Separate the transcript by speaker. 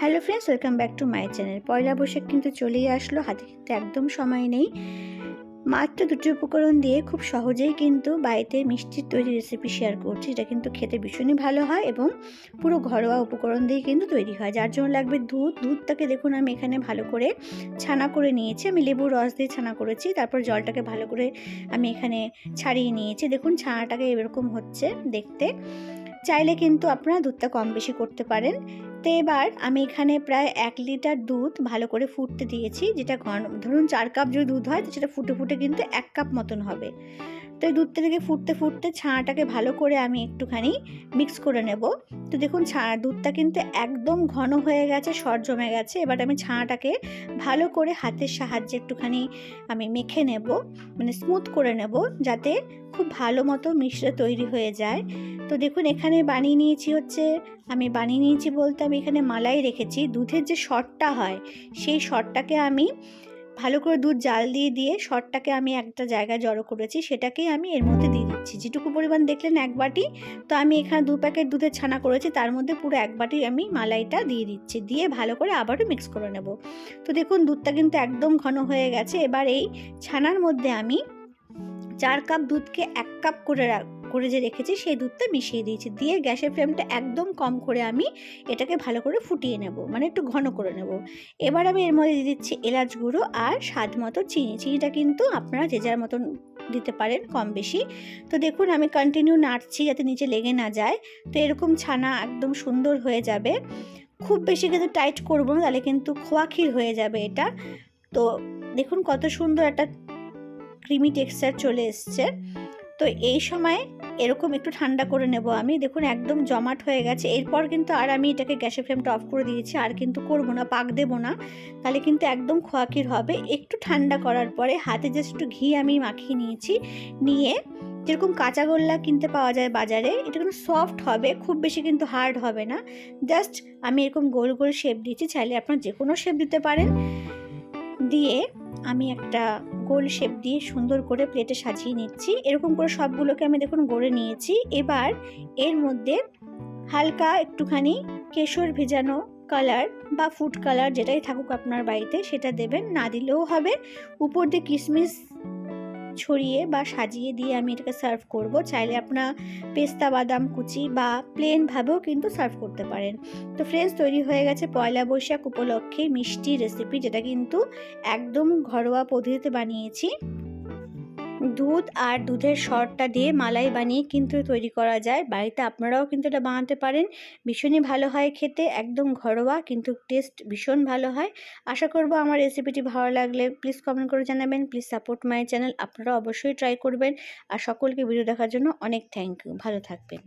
Speaker 1: Hello friends, welcome back to my channel. Poila Boishakh কিন্তু চলেই আসলো, হাতে কিন্তু একদম সময় নেই। মাত্র দুটি উপকরণ দিয়ে খুব সহজেই কিন্তু বাড়িতে মিষ্টির তৈরি রেসিপি শেয়ার করছি। এটা কিন্তু খেতে ভীষণই ভালো হয় এবং পুরো ঘরোয়া উপকরণ দিয়ে কিন্তু তৈরি হয়। যার জন্য লাগবে দুধটাকে দেখুন আমি এখানে ভালো করে ছানা করে নিয়েছি। আমি লেবুর রস দিয়ে ছানা করেছি, তারপর জলটাকে ভালো করে আমি এখানে ছাড়িয়ে নিয়েছি। দেখুন ছানাটাকে এরকম হচ্ছে দেখতে। চাইলে কিন্তু আপনারা দুধটা কম বেশি করতে পারেন। তো এবার আমি এখানে প্রায় 1 লিটার দুধ ভালো করে ফুটতে দিয়েছি। যেটা ধরুন 4 কাপ যদি দুধ হয় তো সেটা ফুটে ফুটে কিন্তু 1 কাপ মতন হবে। তো এই দুধটা থেকে ফুটতে ফুটতে ছানাটাকে ভালো করে আমি একটুখানি মিক্স করে নেব। তো দেখুন দুধটা কিন্তু একদম ঘন হয়ে গেছে, সর জমে গেছে। এবার আমি ছানাটাকে ভালো করে হাতের সাহায্যে একটুখানি আমি মেখে নেব, মানে স্মুথ করে নেব, যাতে খুব ভালো মতো মিশ্রণ তৈরি হয়ে যায়। তো দেখুন এখানে বানিয়ে নিয়েছি বলতে আমি এখানে মালাই রেখেছি। দুধের যে সরটা হয় সেই সরটাকে আমি ভালো করে দুধ জাল দিয়ে সরটাকে আমি একটা জায়গায় জড়ো করেছি, সেটাকেই আমি এর মধ্যে দিয়ে দিচ্ছি। যেটুকু পরিমাণ দেখলেন 1 বাটি, তো আমি এখানে 2 প্যাকেট দুধের ছানা করেছি, তার মধ্যে পুরো 1 বাটি আমি মালাইটা দিয়ে দিচ্ছি। দিয়ে ভালো করে আবারও মিক্স করে নেব। তো দেখুন দুধটা কিন্তু একদম ঘন হয়ে গেছে। এবার এই ছানার মধ্যে আমি 4 কাপ দুধকে 1 কাপ করে যে রেখেছি সেই দুধটা মিশিয়ে দিয়েছি। দিয়ে গ্যাসের ফ্লেমটা একদম কম করে আমি এটাকে ভালো করে ফুটিয়ে নেব, মানে একটু ঘন করে নেব। এবার আমি এর মধ্যে দিয়ে দিচ্ছি এলাচ গুঁড়ো আর স্বাদ মতো চিনি। চিনিটা কিন্তু আপনারা যে যার মতন দিতে পারেন, কম বেশি। তো দেখুন আমি কন্টিনিউ নাড়ছি যাতে নিচে লেগে না যায়। তো এরকম ছানা একদম সুন্দর হয়ে যাবে। খুব বেশি কিন্তু টাইট করবো না, তাহলে কিন্তু খোয়া ক্ষীর হয়ে যাবে এটা। তো দেখুন কত সুন্দর একটা ক্রিমি টেক্সচার চলে এসছে। তো এই সময় এরকম একটু ঠান্ডা করে নেব আমি। দেখুন একদম জমাট হয়ে গেছে। এরপর কিন্তু আর আমি এটাকে গ্যাসের ফ্লেমটা অফ করে দিয়েছি, আর কিন্তু করবো না, পাক দেবো না, তাহলে কিন্তু একদম খোয়াক্ষীর হবে। একটু ঠান্ডা করার পরে হাতে জাস্ট একটু ঘি আমি মাখিয়ে নিয়েছি। নিয়ে যেরকম কাঁচাগোল্লা কিনতে পাওয়া যায় বাজারে, এটা কিন্তু সফট হবে, খুব বেশি কিন্তু হার্ড হবে না। জাস্ট আমি এরকম গোল গোল শেপ দিয়েছি, চাইলে আপনারা যে কোনো শেপ দিতে পারেন। দিয়ে আমি একটা গোল শেপ দিয়ে সুন্দর করে প্লেটে সাজিয়ে নিচ্ছি। এরকম করে সবগুলোকে আমি দেখুন গড়ে নিয়েছি। এবার এর মধ্যে হালকা একটুখানি কেশর ভেজানো কালার বা ফুড কালার যেটাই থাকুক আপনার বাড়িতে সেটা দেবেন, না দিলেও হবে। উপর দিয়ে কিশমিশ ছড়িয়ে বা সাজিয়ে দিয়ে আমি এটাকে সার্ভ করব। চাইলে আপনারা পেস্তা বাদাম কুচি বা প্লেনভাবেও কিন্তু সার্ভ করতে পারেন। তো ফ্রেন্ডস, তৈরি হয়ে গেছে পয়লা বৈশাখ উপলক্ষে মিষ্টি রেসিপি, যেটা কিন্তু একদম ঘরোয়া পদ্ধতিতে বানিয়েছি। দুধ আর দুধের সরটা দিয়ে মালাই বানিয়ে কিন্তু তৈরি করা যায়। বাড়িতে আপনারাও কিন্তু এটা বানাতে পারেন, ভীষণই ভালো হয় খেতে, একদম ঘরোয়া কিন্তু টেস্ট ভীষণ ভালো হয়। আশা করব আমার রেসিপিটি ভালো লাগলে প্লিজ কমেন্ট করে জানাবেন। Please support my channel. আপনারা অবশ্যই ট্রাই করবেন। আর সকলকে ভিডিও দেখার জন্য অনেক থ্যাংক ইউ। ভালো থাকবেন।